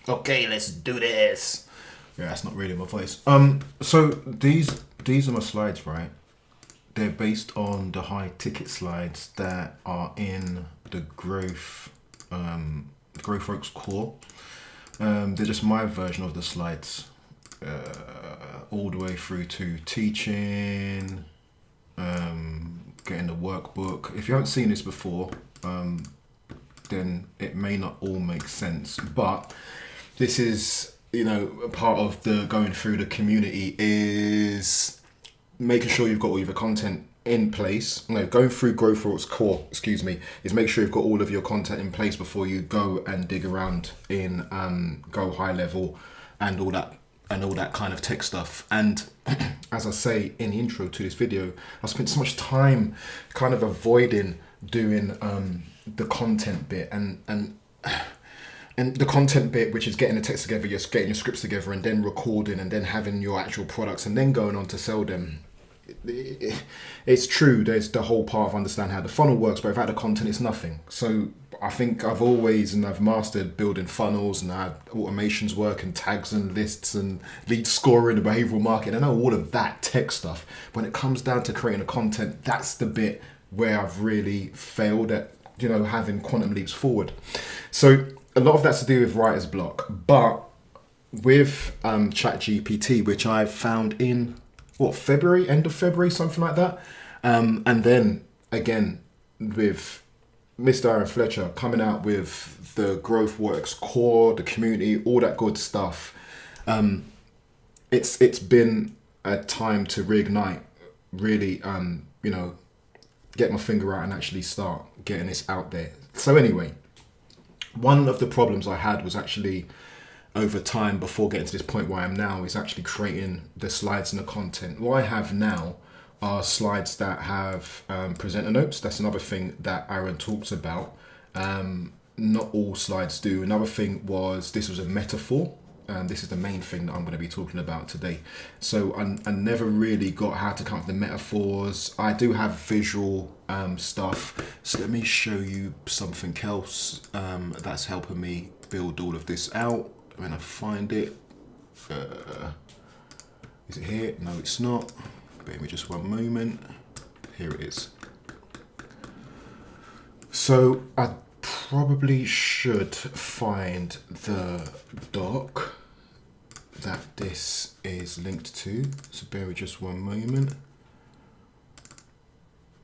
Okay, let's do this. Yeah, that's not really my voice. So these are my slides, right? They're based on the high ticket slides that are in the Growth Works core. They're just my version of the slides, all the way through to teaching, getting the workbook. If you haven't seen this before, then it may not all make sense, but this is, a part of the going through the community is making sure you've got all your content in place. Going through Growth Core, is make sure you've got all of your content in place before you go and dig around in Go High Level and all that kind of tech stuff. And as I say in the intro to this video, I spent so much time kind of avoiding doing the content bit and the content bit, which is getting the text together, just getting your scripts together, and then recording, and then having your actual products, and then going on to sell them. It's true, there's the whole part of understanding how the funnel works, but without the content, it's nothing. So I think I've mastered building funnels and how automations work and tags and lists and lead scoring and behavioral marketing. I know all of that tech stuff. When it comes down to creating the content, that's the bit where I've really failed at, having quantum leaps forward. So a lot of that's to do with writer's block, but with ChatGPT, which I found in February, end of February, something like that, and then again with Mr. Aaron Fletcher coming out with the Growth Works core, the community, all that good stuff. It's been a time to reignite, really, get my finger out and actually start getting this out there. So anyway, one of the problems I had was actually over time before getting to this point where I am now is actually creating the slides and the content. What I have now are slides that have presenter notes. That's another thing that Aaron talks about. Not all slides do. Another thing was this was a metaphor. This is the main thing that I'm going to be talking about today. So I never really got how to come up with the metaphors. I do have visual stuff. So let me show you something else that's helping me build all of this out. When I find it, is it here? No, it's not. Bear me just one moment. Here it is. So I probably should find the doc that this is linked to. So bear with just one moment.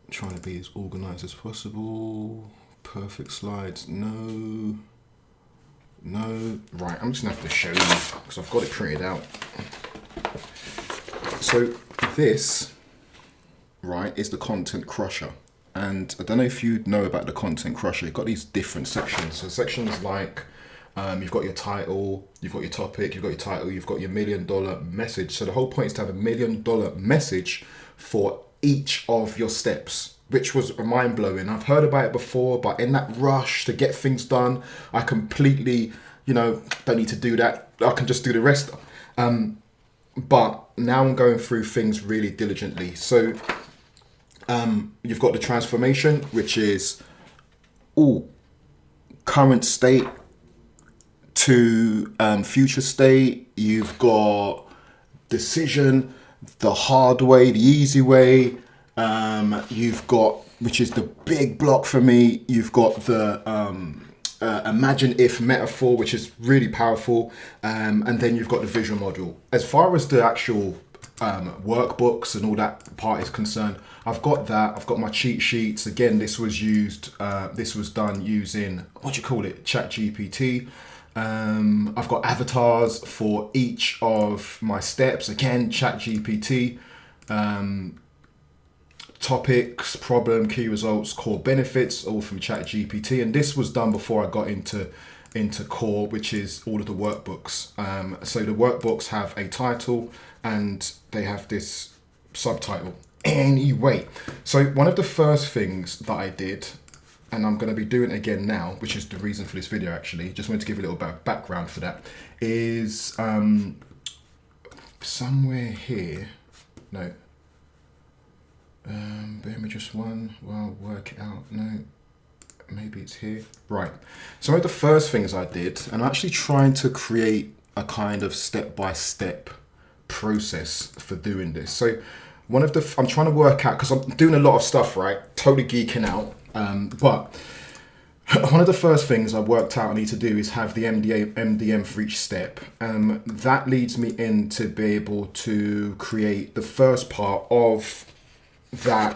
I'm trying to be as organized as possible. Perfect slides. No. Right, I'm just gonna have to show you because I've got it printed out. So this, right, is the content crusher. And I don't know if you know about the content crusher. You've got these different sections. So sections like you've got your title, you've got your topic, you've got your title, you've got your $1 million message. So the whole point is to have $1 million message for each of your steps, which was mind blowing. I've heard about it before, but in that rush to get things done, I completely, don't need to do that. I can just do the rest. But now I'm going through things really diligently. So you've got the transformation, which is current state to future state. You've got decision, the hard way, the easy way. You've got, which is the big block for me, you've got the imagine if metaphor, which is really powerful. And then you've got the visual module. As far as the actual workbooks and all that part is concerned, I've got that. I've got my cheat sheets. Again, this was done using, ChatGPT. I've got avatars for each of my steps. Again, ChatGPT. Topics, problem, key results, core benefits, all from ChatGPT. And this was done before I got into core, which is all of the workbooks. So the workbooks have a title and they have this subtitle. Anyway, so one of the first things that I did, and I'm going to be doing it again now, which is the reason for this video actually, just wanted to give a little bit of background for that, is somewhere here, no, bear me just one while I work it out, no, maybe it's here. Right. So one of the first things I did, and I'm actually trying to create a kind of step-by-step process for doing this. So I'm trying to work out, because I'm doing a lot of stuff, right? Totally geeking out. But one of the first things I worked out I need to do is have the MDM for each step. That leads me in to be able to create the first part of that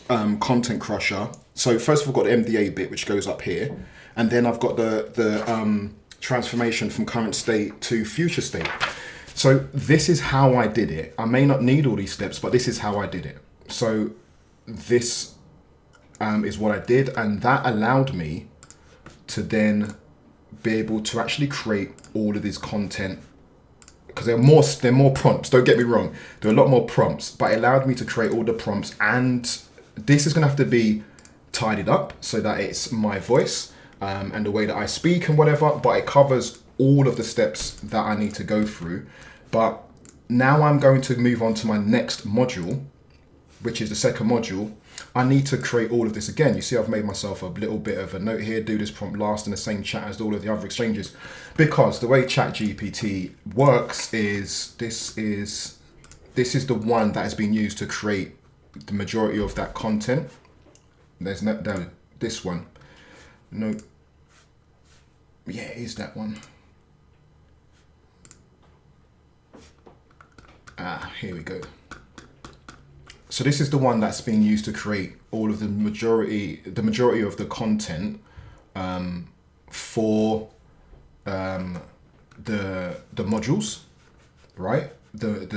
content crusher. So first of all, I've got the MDA bit, which goes up here. And then I've got the transformation from current state to future state. So this is how I did it. I may not need all these steps, but this is how I did it. So this is what I did, and that allowed me to then be able to actually create all of this content, because there are more prompts. Don't get me wrong, there are a lot more prompts, but it allowed me to create all the prompts, and this is gonna have to be tidied up so that it's my voice and the way that I speak and whatever, but it covers all of the steps that I need to go through. But now I'm going to move on to my next module, which is the second module. I need to create all of this again. You see, I've made myself a little bit of a note here, do this prompt last in the same chat as all of the other exchanges, because the way ChatGPT works is this is the one that has been used to create the majority of that content. There's no, this one. No. Yeah, it is that one. Here we go. So this is the one that's being used to create all of the majority of the content for the modules, right? The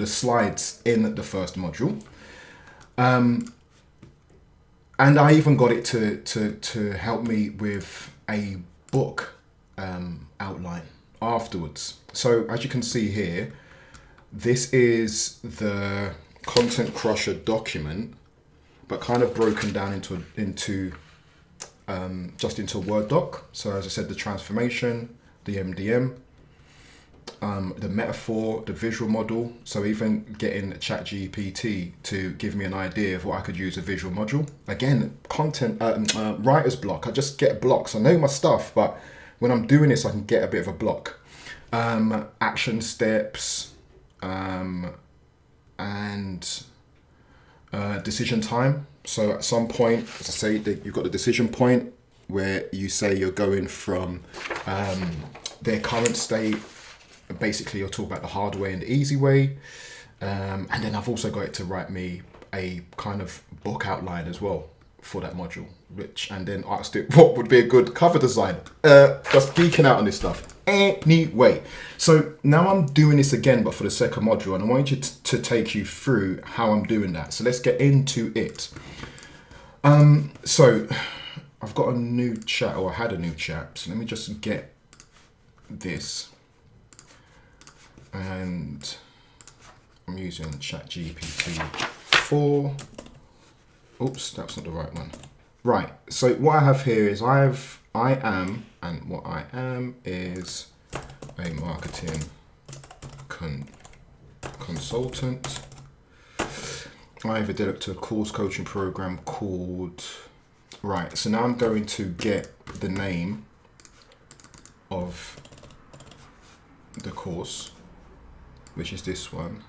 slides in the first module. And I even got it to help me with a book outline afterwards. So as you can see here, this is the Content Crusher document, but kind of broken down into a Word doc. So as I said, the transformation, the MDM, the metaphor, the visual model. So even getting ChatGPT to give me an idea of what I could use a visual module. Again, content, writer's block. I just get blocks. I know my stuff, but when I'm doing this, I can get a bit of a block. Action steps, and decision time. So at some point, as I say, you've got the decision point where you say you're going from their current state. Basically, you'll talk about the hard way and the easy way. And then I've also got it to write me a kind of book outline as well for that module, and then asked it what would be a good cover design. Just geeking out on this stuff. Anyway, so now I'm doing this again, but for the second module, and I want you to take you through how I'm doing that. So let's get into it. So I've got a new chat, or I had a new chat. So let me just get this. And I'm using ChatGPT 4. Oops, that's not the right one. Right, so what I have here is I am is a marketing consultant. I've developed a course coaching program called, right, so now I'm going to get the name of the course, which is this one.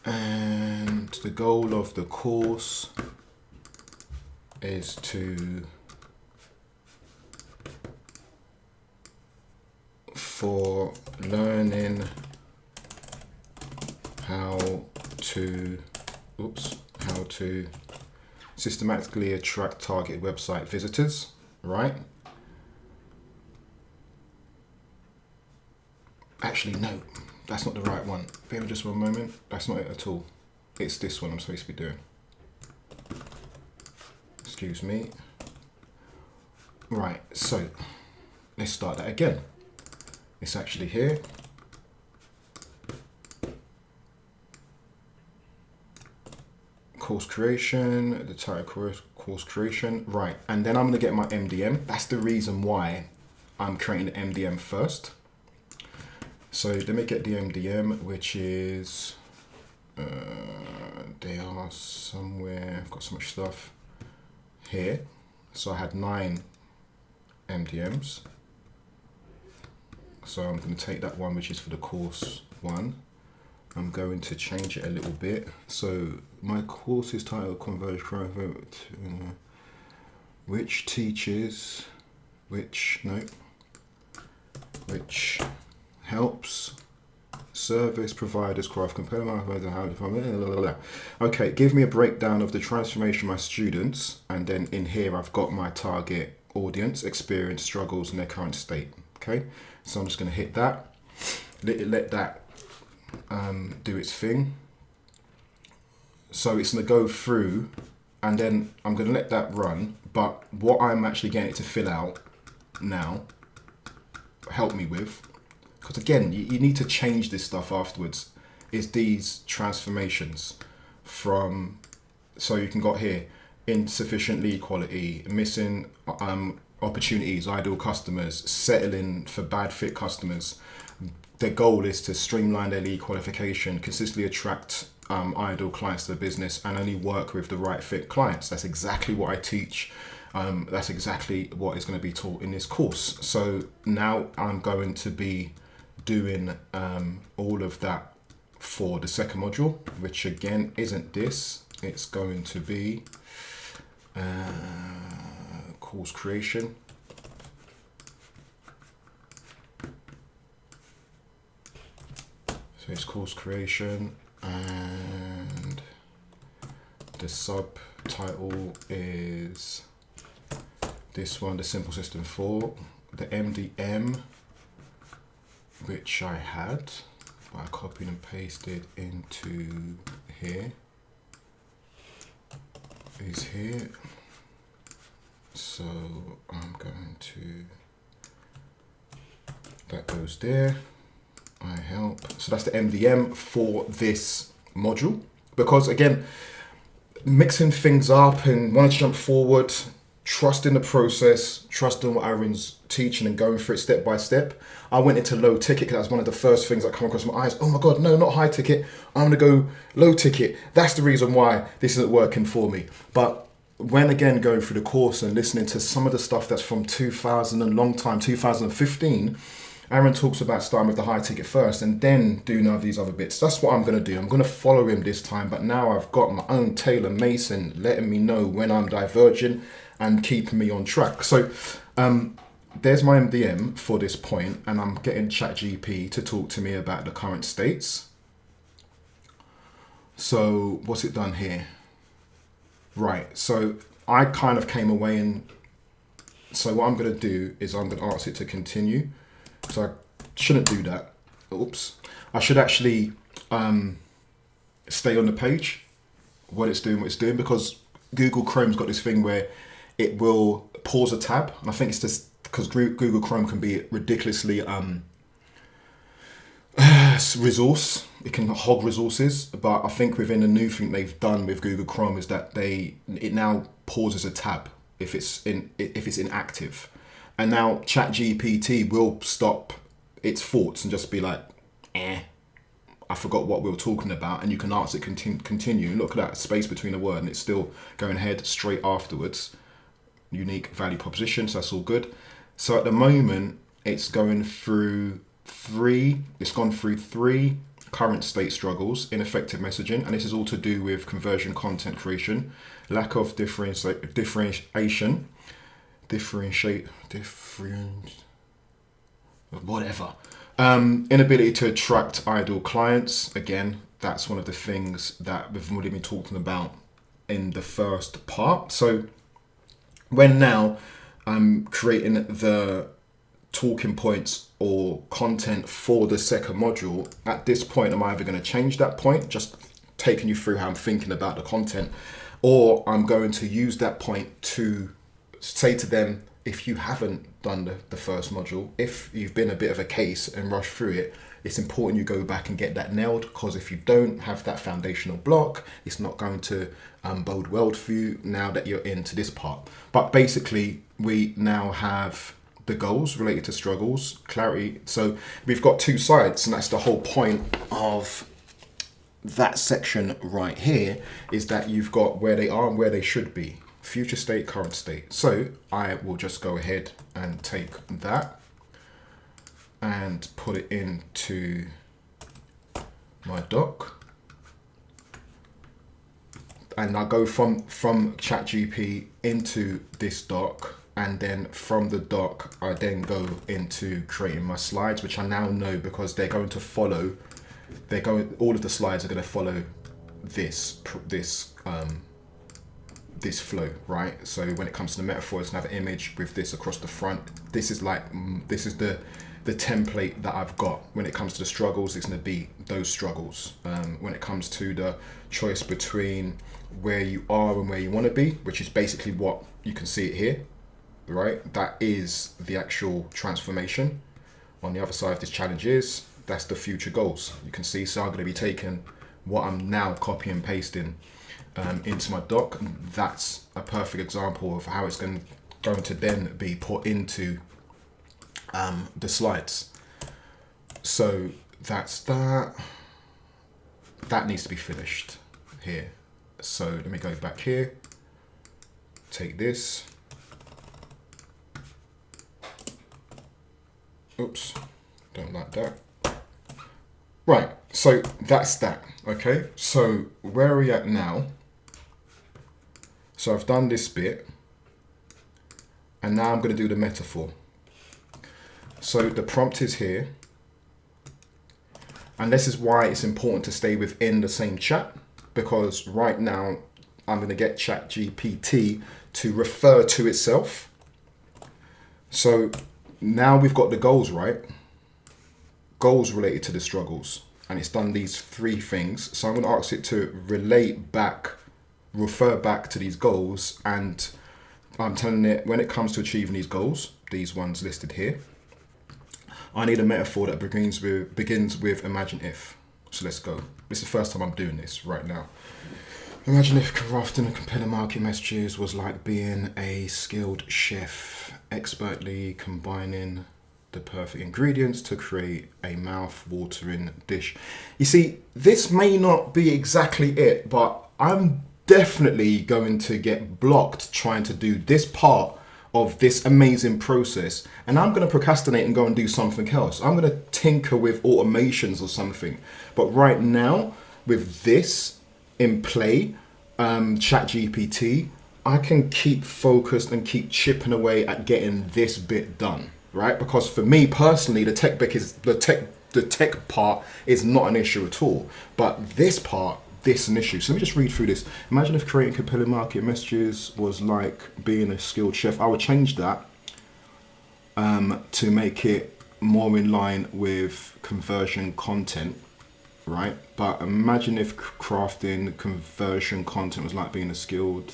And the goal of the course is for learning how to systematically attract target website visitors, right? Actually, no, that's not the right one. Bear with just one moment. That's not it at all. It's this one I'm supposed to be doing. Excuse me. Right, so let's start that again. It's actually here. Course creation, the title course creation. Right, and then I'm gonna get my MDM. That's the reason why I'm creating the MDM first. So let me get the MDM, which is They are somewhere. I've got so much stuff here. So I had 9 MDMs. So I'm going to take that one, which is for the course 1. I'm going to change it a little bit. So my course is titled Conversion, which teaches, which helps service providers craft compare. Okay, give me a breakdown of the transformation of my students, and then in here I've got my target audience, experience, struggles, and their current state. Okay, so I'm just going to hit that, let that do its thing. So it's going to go through, and then I'm going to let that run. But what I'm actually getting it to fill out now, help me with, because again, you need to change this stuff afterwards, is these transformations from, so you can got here, insufficient lead quality, missing opportunities, ideal customers, settling for bad fit customers. Their goal is to streamline their lead qualification, consistently attract ideal clients to the business, and only work with the right fit clients. That's exactly what I teach. That's exactly what is going to be taught in this course. So now I'm going to be doing all of that for the second module, which again isn't this. It's going to be course creation. So it's course creation, and the subtitle is this one, the simple system 4. The MDM, which I had, I copied and pasted into here, is here. So I'm going to, that goes there. I help. So that's the MDM for this module, because again, mixing things up and wanting to jump forward, trust in the process, trust in what Aaron's teaching and going through it step by step. I went into low ticket because that's one of the first things that come across my eyes. Oh my God, no, not high ticket. I'm going to go low ticket. That's the reason why this isn't working for me. But when again going through the course and listening to some of the stuff that's from 2015, Aaron talks about starting with the high ticket first and then doing all these other bits. That's what I'm going to do. I'm going to follow him this time, but now I've got my own Taylor Mason letting me know when I'm diverging and keeping me on track. So there's my MDM for this point, and I'm getting ChatGPT to talk to me about the current states. So what's it done here? Right, so I kind of came away and, so what I'm going to do is I'm going to ask it to continue. So I shouldn't do that. Oops. I should actually stay on the page, what it's doing, because Google Chrome's got this thing where it will pause a tab. And I think it's just because Google Chrome can be ridiculously resource. It can hog resources. But I think within the new thing they've done with Google Chrome is that it now pauses a tab if it's inactive. And now ChatGPT will stop its thoughts and just be like, I forgot what we were talking about. And you can ask it continue. Look at that space between a word, and it's still going ahead straight afterwards. Unique value proposition, so that's all good. So at the moment, it's going through it's gone through 3 current state struggles, ineffective messaging, and this is all to do with conversion content creation, lack of differentiation, whatever. Inability to attract ideal clients. Again, that's one of the things that we've already been talking about in the first part. So when now I'm creating the talking points or content for the second module, at this point, I'm either going to change that point, just taking you through how I'm thinking about the content, or I'm going to use that point to say to them, if you haven't done the first module, if you've been a bit of a case and rushed through it, it's important you go back and get that nailed, because if you don't have that foundational block, it's not going to bode well for you now that you're into this part. But basically, we now have the goals related to struggles, clarity. So we've got 2 sides, and that's the whole point of that section right here is that you've got where they are and where they should be. Future state, current state. So I will just go ahead and take that and put it into my doc. And I go from ChatGPT into this doc, and then from the doc, I then go into creating my slides, which I now know because they're going to follow. All of the slides are going to follow this flow, right? So when it comes to the metaphor, it's gonna have an image with this across the front. This is the template that I've got. When it comes to the struggles, it's gonna be those struggles. When it comes to the choice between where you are and where you want to be, which is basically what you can see it here, right? That is the actual transformation. On the other side of this challenge that's the future goals. You can see, so I'm going to be taking what I'm now copying and pasting into my doc. And that's a perfect example of how it's going to then be put into the slides. So that's that. That needs to be finished here. So let me go back here, take this. Oops, don't like that. Right, so that's that, okay? So where are we at now? So I've done this bit, and now I'm gonna do the metaphor. So the prompt is here, and this is why it's important to stay within the same chat, because right now I'm gonna get ChatGPT to refer to itself. So now we've got the goals, right? Goals related to the struggles, and it's done these 3 things. So I'm going to ask it to refer back to these goals, and I'm telling it when it comes to achieving these goals, these ones listed here, I need a metaphor that begins with imagine if. So let's go. This is the first time I'm doing this right now. Imagine if crafting and compelling market messages was like being a skilled chef, expertly combining the perfect ingredients to create a mouth-watering dish. You see, this may not be exactly it, but I'm definitely going to get blocked trying to do this part of this amazing process, and I'm going to procrastinate and go and do something else. I'm going to tinker with automations or something. But right now, with this in play, ChatGPT, I can keep focused and keep chipping away at getting this bit done, right? Because for me personally, the tech part is not an issue at all, but this part, this is an issue. So let me just read through this. Imagine if creating compelling market messages was like being a skilled chef. I would change that to make it more in line with conversion content, right? But imagine if crafting conversion content was like being a skilled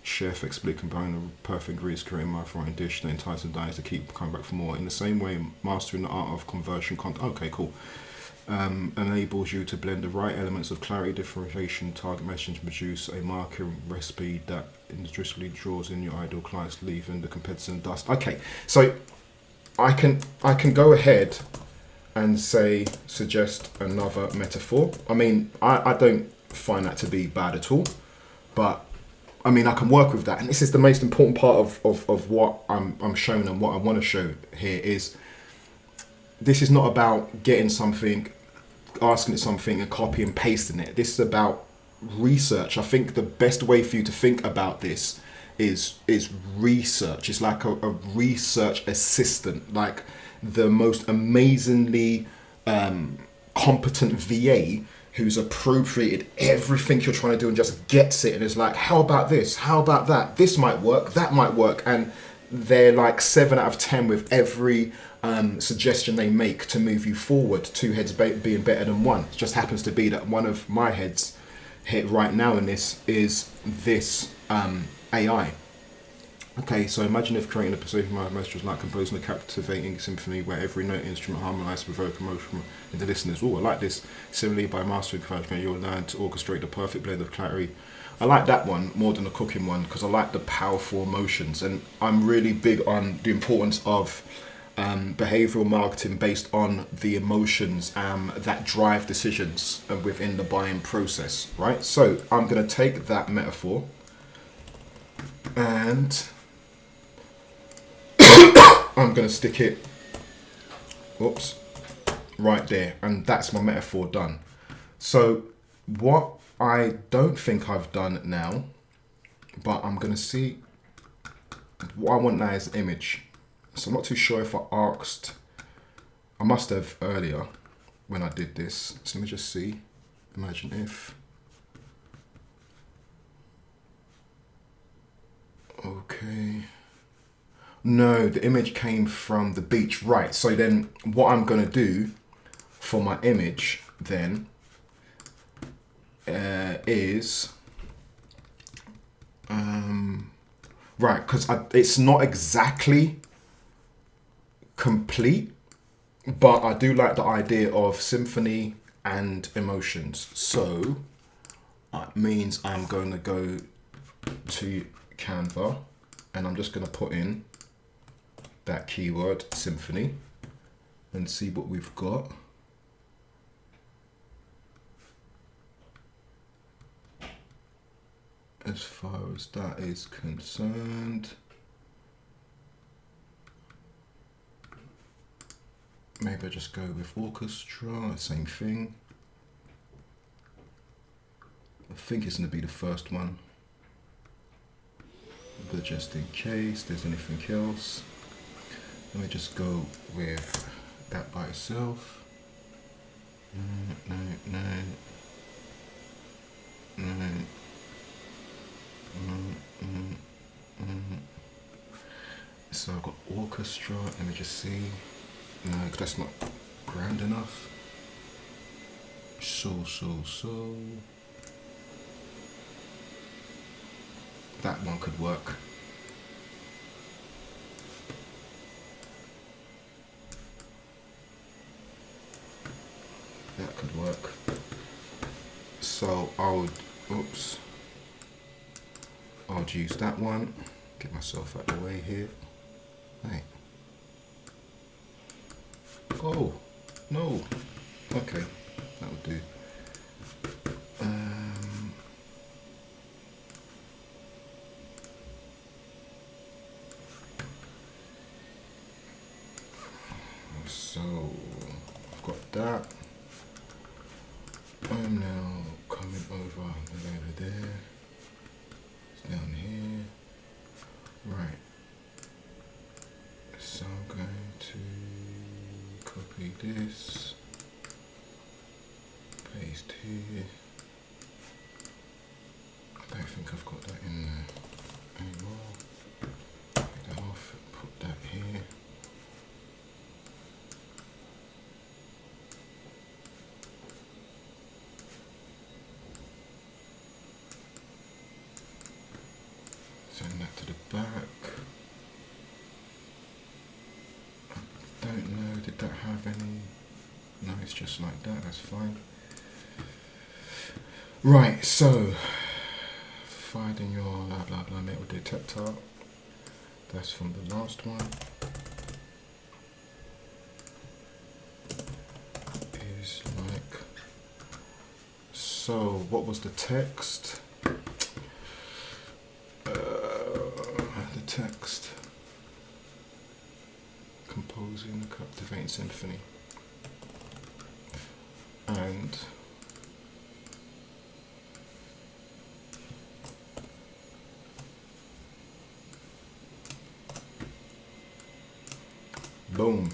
chef, expertly combining the perfect ingredients, creating my frying dish that enticing diners to keep coming back for more. In the same way, mastering the art of conversion content. Okay, cool. Enables you to blend the right elements of clarity, differentiation, target messaging to produce a market recipe that industriously draws in your ideal clients, leaving the competitors in dust. Okay, so I can go ahead and suggest another metaphor. I mean, I don't find that to be bad at all, but I mean, I can work with that. And this is the most important part of what I'm showing, and what I want to show here is this is not about getting something, asking it something and copy and pasting it. This is about research. I think the best way for you to think about this is research. It's like a research assistant, like the most amazingly competent VA who's appropriated everything you're trying to do and just gets it and is like, how about this? How about that? This might work, that might work. And they're like 7 out of 10 with every suggestion they make to move you forward, 2 heads being better than 1. It just happens to be that one of my heads hit right now in this is this AI. Okay, so imagine if creating a persuasive message was like composing a captivating symphony where every note instrument harmonized to provoke emotion in the listeners. Oh, I like this. Similarly, by mastering conversion, you'll learn to orchestrate the perfect blend of clarity. I like that one more than the cooking one because I like the powerful emotions, and I'm really big on the importance of behavioral marketing based on the emotions that drive decisions within the buying process, right? So I'm going to take that metaphor and I'm going to stick it, right there. And that's my metaphor done. So what I don't think I've done now, but I'm going to see what I want now is an image. So I'm not too sure if I asked, I must have earlier when I did this. So let me just see, imagine if. Okay. No, the image came from the beach, right? So then what I'm going to do for my image then is, right, because it's not exactly complete, but I do like the idea of symphony and emotions. So that means I'm going to go to Canva and I'm just going to put in that keyword symphony and see what we've got. As far as that is concerned, maybe I just go with orchestra, same thing. I think it's going to be the first one, but just in case there's anything else, let me just go with that by itself. No. So I've got orchestra, let me just see. No, because that's not grand enough. So. That one could work. That could work. So I would use that one. Get myself out of the way here. Hey. Oh, no. Okay, that would do. So I've got that. I'm now coming over there. It's down here. Right. So I'm going to copy this, paste here. I don't think I've got that in there anymore. Take that off, put that here. Send that to the back. I don't know, did that have any? No, it's just like that, that's fine. Right, so finding your blah blah metal detector. That's from the last one. Is like, so what was the text? The text, composing a captivating symphony, and boom.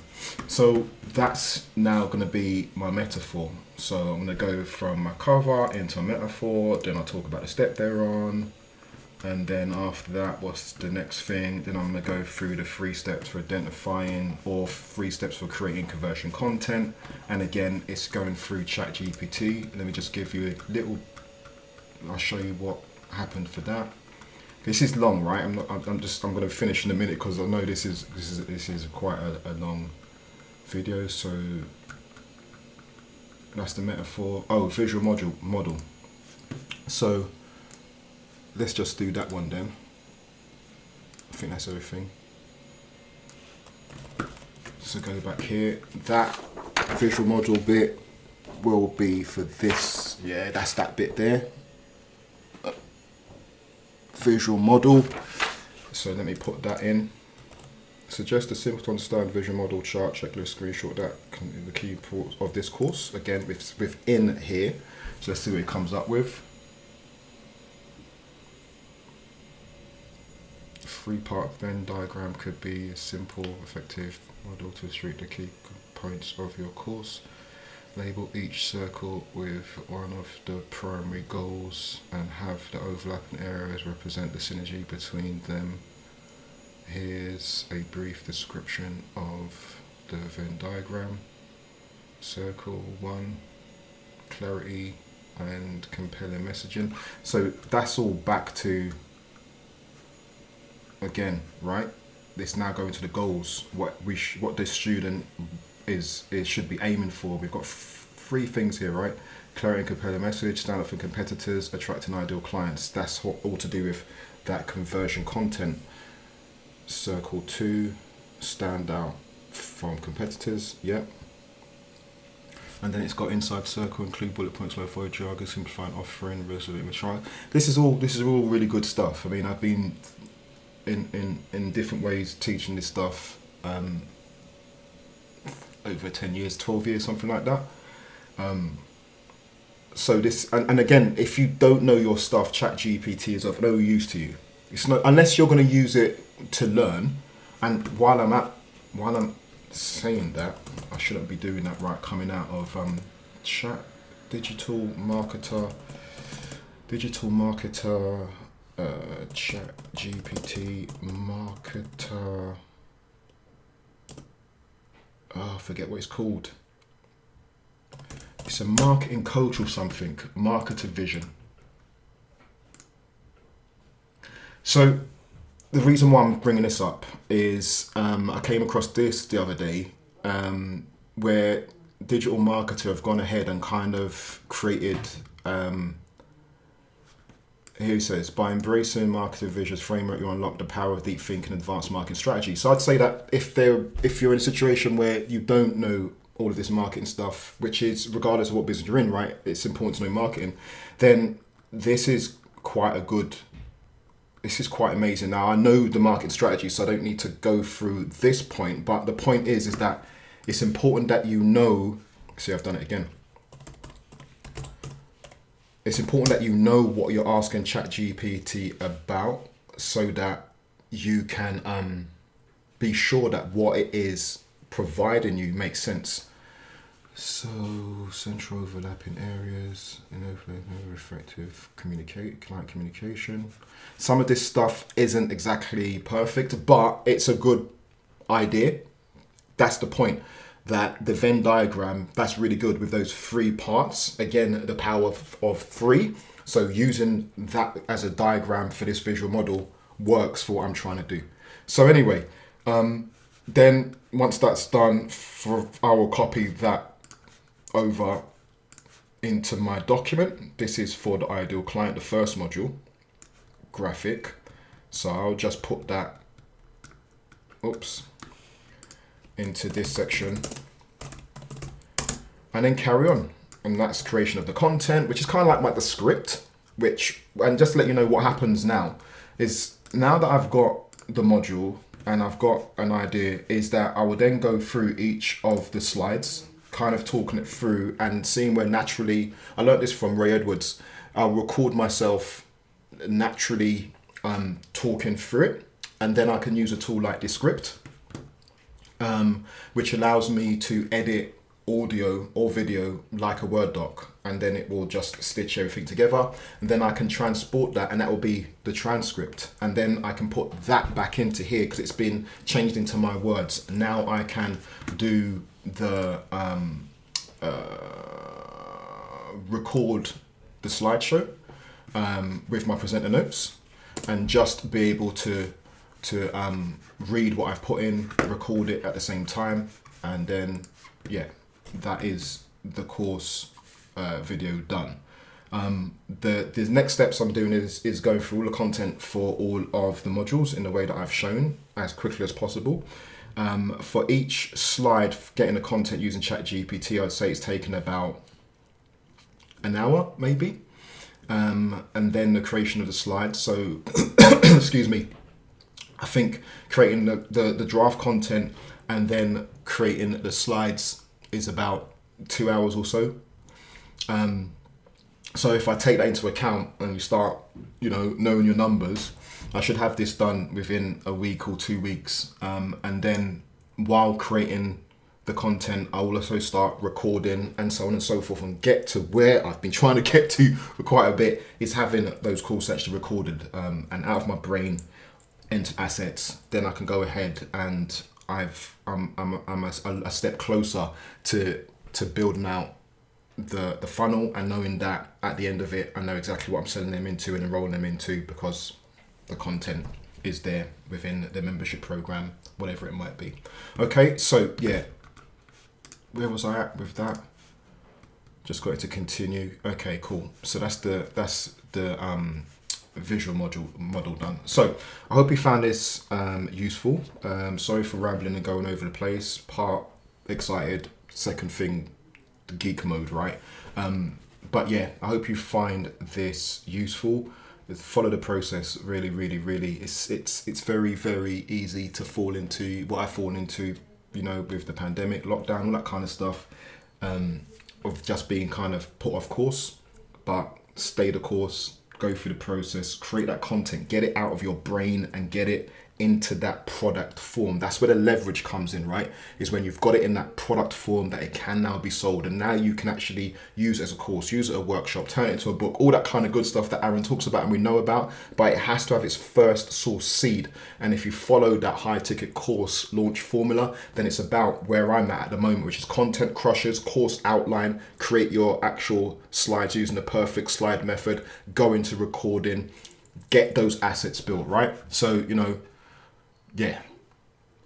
So that's now going to be my metaphor. So I'm going to go from my cover into a metaphor, then I'll talk about the step they're on. And then after that, what's the next thing? Then I'm going to go through the 3 steps for identifying, or 3 steps for creating conversion content. And again, it's going through ChatGPT. Let me just give you a little, I'll show you what happened for that. This is long, right? I'm going to finish in a minute because I know this is quite a long video. So that's the metaphor. Oh, visual model. So let's just do that one then. I think that's everything. So go back here. That visual model bit will be for this. Yeah, that's that bit there. Visual model. So let me put that in. Suggest a simple to understand visual model chart checklist screenshot that can the key parts of this course. Again, within here. So let's see what it comes up with. 3-part Venn diagram could be a simple, effective model to illustrate the key points of your course. Label each circle with one of the primary goals and have the overlapping areas represent the synergy between them. Here's a brief description of the Venn diagram. Circle 1, clarity and compelling messaging. So that's all back to, again, right? This now going to the goals. What this student should be aiming for. We've got 3 things here, right? Clarity and compelling message, stand up for competitors, attracting ideal clients. That's all to do with that conversion content. Circle 2, stand out from competitors. Yep. And then it's got inside circle, include bullet points, low for jargon, simplifying offering, resolute mature. This is all really good stuff. I mean, I've been in different ways teaching this stuff over 10 years, 12 years, something like that. So this, and again, if you don't know your stuff, ChatGPT is of no use to you. It's not, unless you're going to use it to learn. And while I'm saying that, I shouldn't be doing that, right? Coming out of digital marketer, ChatGPT marketer. Oh, I forget what it's called. It's a marketing coach or something. Marketer vision. So the reason why I'm bringing this up is I came across this the other day where digital marketer have gone ahead and kind of created, here it says, by embracing marketing vision's framework, you unlock the power of deep thinking and advanced marketing strategy. So I'd say that if you're in a situation where you don't know all of this marketing stuff, which is regardless of what business you're in, right? It's important to know marketing. Then this is quite amazing. Now I know the marketing strategy, so I don't need to go through this point. But the point is that it's important that you know. See, I've done it again. It's important that you know what you're asking ChatGPT about, so that you can be sure that what it is providing you makes sense. So central overlapping areas, effective client communication. Some of this stuff isn't exactly perfect, but it's a good idea. That's the point. That the Venn diagram, that's really good with those 3 parts. Again, the power of 3. So using that as a diagram for this visual model works for what I'm trying to do. So anyway, then once that's done, I will copy that over into my document. This is for the ideal client, the first module, graphic. So I'll just put that, into this section and then carry on. And that's creation of the content, which is kind of like the script, and just to let you know what happens now is, now that I've got the module and I've got an idea, is that I will then go through each of the slides, kind of talking it through and seeing where naturally, I learned this from Ray Edwards, I'll record myself naturally talking through it, and then I can use a tool like Descript, which allows me to edit audio or video like a Word doc, and then it will just stitch everything together, and then I can transport that, and that will be the transcript, and then I can put that back into here because it's been changed into my words. Now I can do the record the slideshow with my presenter notes, and just be able to read what I've put in, record it at the same time, and then that is the course video done. The next steps I'm doing is going through all the content for all of the modules in the way that I've shown as quickly as possible, For each slide, getting the content using ChatGPT, I'd say it's taken about an hour, maybe. And then the creation of the slides. So, excuse me, I think creating the draft content and then creating the slides is about 2 hours or so. So if I take that into account and you start, knowing your numbers, I should have this done within a week or 2 weeks. And then while creating the content, I will also start recording and so on and so forth, and get to where I've been trying to get to for quite a bit, is having those call sections recorded and out of my brain into assets. Then I can go ahead and I'm a step closer to building out the funnel, and knowing that at the end of it, I know exactly what I'm selling them into and enrolling them into, because the content is there within the membership program, whatever it might be. Okay, so yeah, where was I at with that? Just got it to continue. Okay, cool. So that's the visual model done. So I hope you found this useful. Sorry for rambling and going over the place. Part excited, second thing, the geek mode, right? But yeah, I hope you find this useful. Follow the process. Really, it's very, very easy to fall into what I've fallen into, with the pandemic, lockdown, all that kind of stuff, of just being kind of put off course. But stay the course, go through the process, create that content, get it out of your brain and get it into that product form. That's where the leverage comes in, right? Is when you've got it in that product form that it can now be sold, and now you can actually use it as a course, use it as a workshop, turn it into a book, all that kind of good stuff that Aaron talks about and we know about. But it has to have its first source seed. And if you follow that high ticket course launch formula, then it's about where I'm at the moment, which is content crushers, course outline, create your actual slides using the perfect slide method, go into recording, get those assets built, right? So, yeah.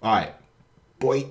All right, boy.